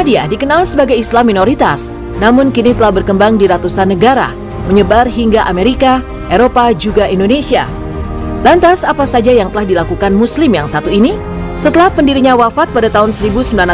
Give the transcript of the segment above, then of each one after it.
Ahmadiyah dikenal sebagai Islam minoritas, namun kini telah berkembang di ratusan negara, menyebar hingga Amerika, Eropa, juga Indonesia. Lantas, apa saja yang telah dilakukan Muslim yang satu ini? Setelah pendirinya wafat pada tahun 1908,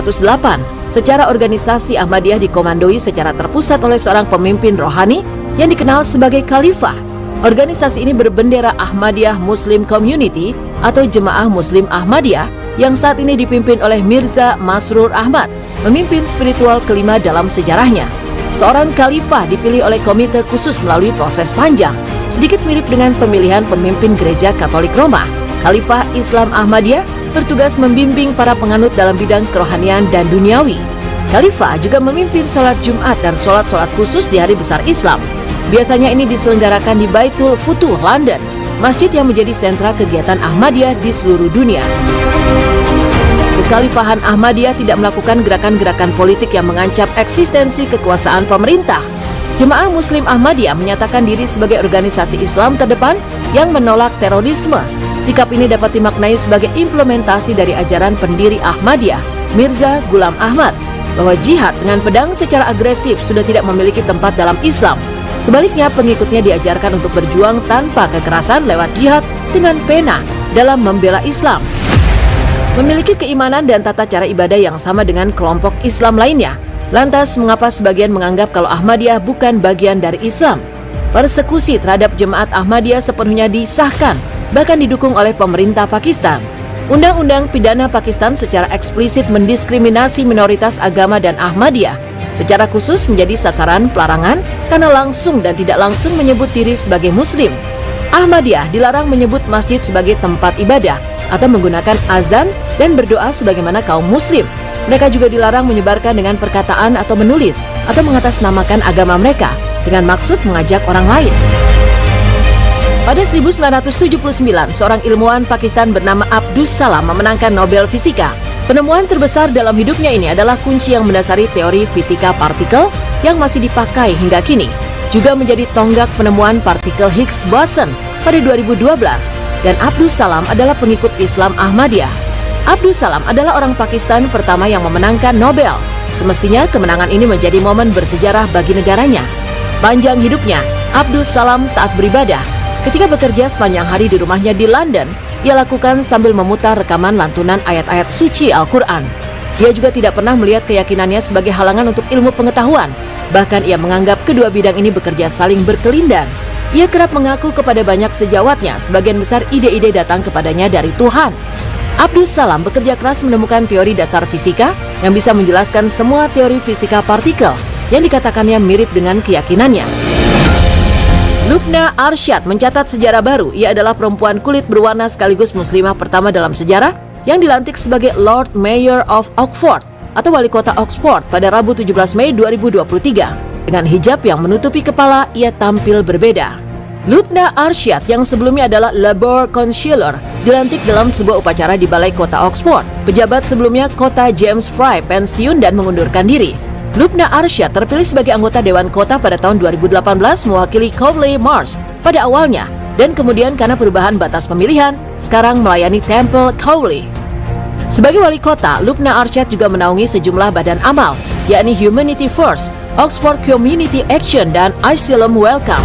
secara organisasi Ahmadiyah dikomandoi secara terpusat oleh seorang pemimpin rohani yang dikenal sebagai Khalifah. Organisasi ini berbendera Ahmadiyah Muslim Community atau Jemaah Muslim Ahmadiyah yang saat ini dipimpin oleh Mirza Masroor Ahmad, pemimpin spiritual kelima dalam sejarahnya. Seorang khalifah dipilih oleh komite khusus melalui proses panjang, sedikit mirip dengan pemilihan pemimpin gereja Katolik Roma. Khalifah Islam Ahmadiyah bertugas membimbing para penganut dalam bidang kerohanian dan duniawi. Khalifah juga memimpin sholat Jumat dan sholat-sholat khusus di hari besar Islam. Biasanya ini diselenggarakan di Baitul Futuh, London, masjid yang menjadi sentra kegiatan Ahmadiyah di seluruh dunia. Kekhalifahan Ahmadiyah tidak melakukan gerakan-gerakan politik yang mengancam eksistensi kekuasaan pemerintah. Jemaah Muslim Ahmadiyah menyatakan diri sebagai organisasi Islam terdepan yang menolak terorisme. Sikap ini dapat dimaknai sebagai implementasi dari ajaran pendiri Ahmadiyah, Mirza Ghulam Ahmad, bahwa jihad dengan pedang secara agresif sudah tidak memiliki tempat dalam Islam. Sebaliknya, pengikutnya diajarkan untuk berjuang tanpa kekerasan lewat jihad dengan pena dalam membela Islam. Memiliki keimanan dan tata cara ibadah yang sama dengan kelompok Islam lainnya. Lantas, mengapa sebagian menganggap kalau Ahmadiyah bukan bagian dari Islam? Persekusi terhadap jemaat Ahmadiyah sepenuhnya disahkan, bahkan didukung oleh pemerintah Pakistan. Undang-undang pidana Pakistan secara eksplisit mendiskriminasi minoritas agama dan Ahmadiyah, secara khusus menjadi sasaran pelarangan karena langsung dan tidak langsung menyebut diri sebagai Muslim. Ahmadiyah dilarang menyebut masjid sebagai tempat ibadah atau menggunakan azan dan berdoa sebagaimana kaum Muslim. Mereka juga dilarang menyebarkan dengan perkataan atau menulis atau mengatasnamakan agama mereka dengan maksud mengajak orang lain. Pada 1979, seorang ilmuwan Pakistan bernama Abdus Salam memenangkan Nobel Fisika. Penemuan terbesar dalam hidupnya ini adalah kunci yang mendasari teori fisika partikel yang masih dipakai hingga kini. Juga menjadi tonggak penemuan partikel Higgs boson pada 2012. Dan Abdus Salam adalah pengikut Islam Ahmadiyah. Abdus Salam adalah orang Pakistan pertama yang memenangkan Nobel. Semestinya kemenangan ini menjadi momen bersejarah bagi negaranya. Panjang hidupnya, Abdus Salam taat beribadah. Ketika bekerja sepanjang hari di rumahnya di London, ia lakukan sambil memutar rekaman lantunan ayat-ayat suci Al-Quran. Dia juga tidak pernah melihat keyakinannya sebagai halangan untuk ilmu pengetahuan. Bahkan ia menganggap kedua bidang ini bekerja saling berkelindan. Ia kerap mengaku kepada banyak sejawatnya, sebagian besar ide-ide datang kepadanya dari Tuhan. Abdus Salam bekerja keras menemukan teori dasar fisika yang bisa menjelaskan semua teori fisika partikel yang dikatakannya mirip dengan keyakinannya. Lubna Arsyad mencatat sejarah baru. Ia adalah perempuan kulit berwarna sekaligus muslimah pertama dalam sejarah yang dilantik sebagai Lord Mayor of Oxford atau wali kota Oxford pada Rabu 17 Mei 2023. Dengan hijab yang menutupi kepala, ia tampil berbeda. Lubna Arsyad yang sebelumnya adalah Labour Councillor dilantik dalam sebuah upacara di Balai Kota Oxford. Pejabat sebelumnya Kota James Fry pensiun dan mengundurkan diri. Lubna Arsyad terpilih sebagai anggota Dewan Kota pada tahun 2018 mewakili Cowley Marsh pada awalnya dan kemudian karena perubahan batas pemilihan, sekarang melayani Temple Cowley. Sebagai wali kota, Lubna Arsyad juga menaungi sejumlah badan amal, yakni Humanity First, Oxford Community Action, dan Asylum Welcome.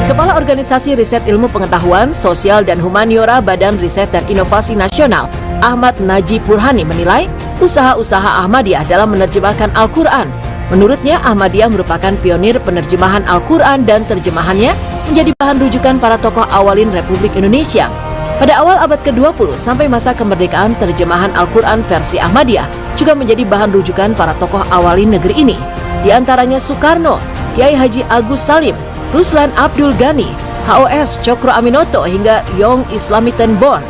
Kepala Organisasi Riset Ilmu Pengetahuan, Sosial dan Humaniora Badan Riset dan Inovasi Nasional, Ahmad Najib Burhani menilai usaha-usaha Ahmadiyah dalam menerjemahkan Al-Quran. Menurutnya, Ahmadiyah merupakan pionir penerjemahan Al-Quran dan terjemahannya menjadi bahan rujukan para tokoh awalin Republik Indonesia. Pada awal abad ke-20 sampai masa kemerdekaan, terjemahan Al-Quran versi Ahmadiyah juga menjadi bahan rujukan para tokoh awalin negeri ini. Di antaranya Soekarno, Kiai Haji Agus Salim, Ruslan Abdul Ghani, HOS Cokro Aminoto hingga Young Islamiten Born.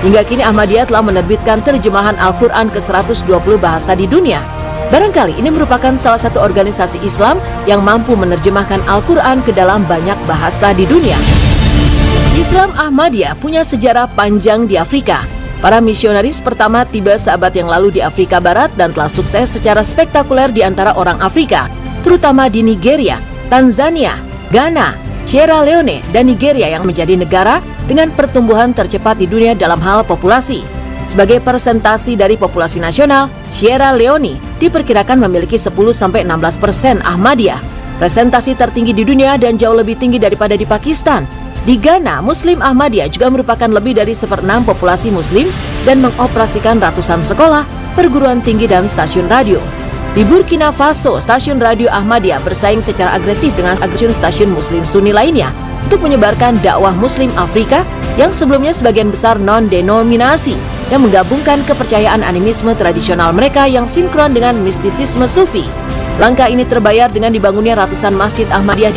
Hingga kini Ahmadiyah telah menerbitkan terjemahan Al-Quran ke 120 bahasa di dunia. Barangkali ini merupakan salah satu organisasi Islam yang mampu menerjemahkan Al-Quran ke dalam banyak bahasa di dunia. Islam Ahmadiyah punya sejarah panjang di Afrika. Para misionaris pertama tiba seabad yang lalu di Afrika Barat dan telah sukses secara spektakuler di antara orang Afrika, terutama di Nigeria, Tanzania, Ghana, Sierra Leone, dan Nigeria yang menjadi negara dengan pertumbuhan tercepat di dunia dalam hal populasi. Sebagai presentasi dari populasi nasional, Sierra Leone diperkirakan memiliki 10-16% Ahmadiyah, presentasi tertinggi di dunia dan jauh lebih tinggi daripada di Pakistan. Di Ghana, Muslim Ahmadiyah juga merupakan lebih dari 1/6 populasi Muslim dan mengoperasikan ratusan sekolah, perguruan tinggi dan stasiun radio. Di Burkina Faso, stasiun radio Ahmadiyah bersaing secara agresif dengan stasiun Muslim Sunni lainnya untuk menyebarkan dakwah Muslim Afrika yang sebelumnya sebagian besar non-denominasi yang menggabungkan kepercayaan animisme tradisional mereka yang sinkron dengan mistisisme Sufi. Langkah ini terbayar dengan dibangunnya ratusan masjid Ahmadiyah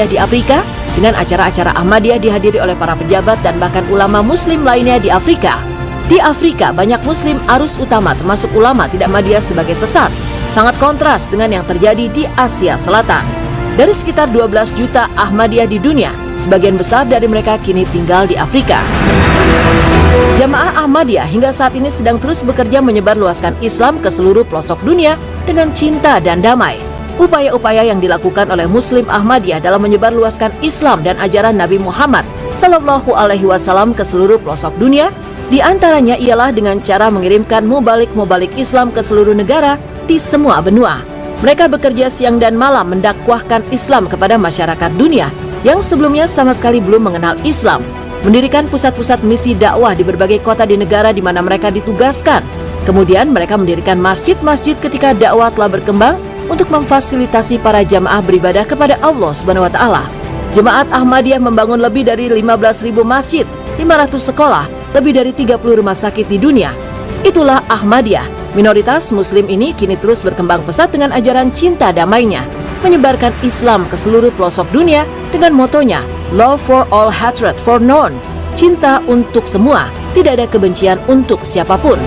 di Afrika, dengan acara-acara Ahmadiyah dihadiri oleh para pejabat dan bahkan ulama Muslim lainnya di Afrika. Di Afrika, banyak Muslim arus utama termasuk ulama tidak Ahmadiyah sebagai sesat, sangat kontras dengan yang terjadi di Asia Selatan. Dari sekitar 12 juta Ahmadiyah di dunia, sebagian besar dari mereka kini tinggal di Afrika. Jamaah Ahmadiyah hingga saat ini sedang terus bekerja menyebarluaskan Islam ke seluruh pelosok dunia dengan cinta dan damai. Upaya-upaya yang dilakukan oleh Muslim Ahmadiyah dalam menyebarluaskan Islam dan ajaran Nabi Muhammad Sallallahu Alaihi Wasallam ke seluruh pelosok dunia, di antaranya ialah dengan cara mengirimkan mubalik-mubalik Islam ke seluruh negara di semua benua. Mereka bekerja siang dan malam mendakwahkan Islam kepada masyarakat dunia yang sebelumnya sama sekali belum mengenal Islam, mendirikan pusat-pusat misi dakwah di berbagai kota di negara di mana mereka ditugaskan. Kemudian mereka mendirikan masjid-masjid ketika dakwah telah berkembang untuk memfasilitasi para jamaah beribadah kepada Allah Subhanahu wa Ta'ala. Jemaat Ahmadiyah membangun lebih dari 15.000 masjid, 500 sekolah, lebih dari 30 rumah sakit di dunia. Itulah Ahmadiyah. Minoritas Muslim ini kini terus berkembang pesat dengan ajaran cinta damainya, menyebarkan Islam ke seluruh pelosok dunia dengan motonya Love for all, hatred for none. Cinta untuk semua, tidak ada kebencian untuk siapapun.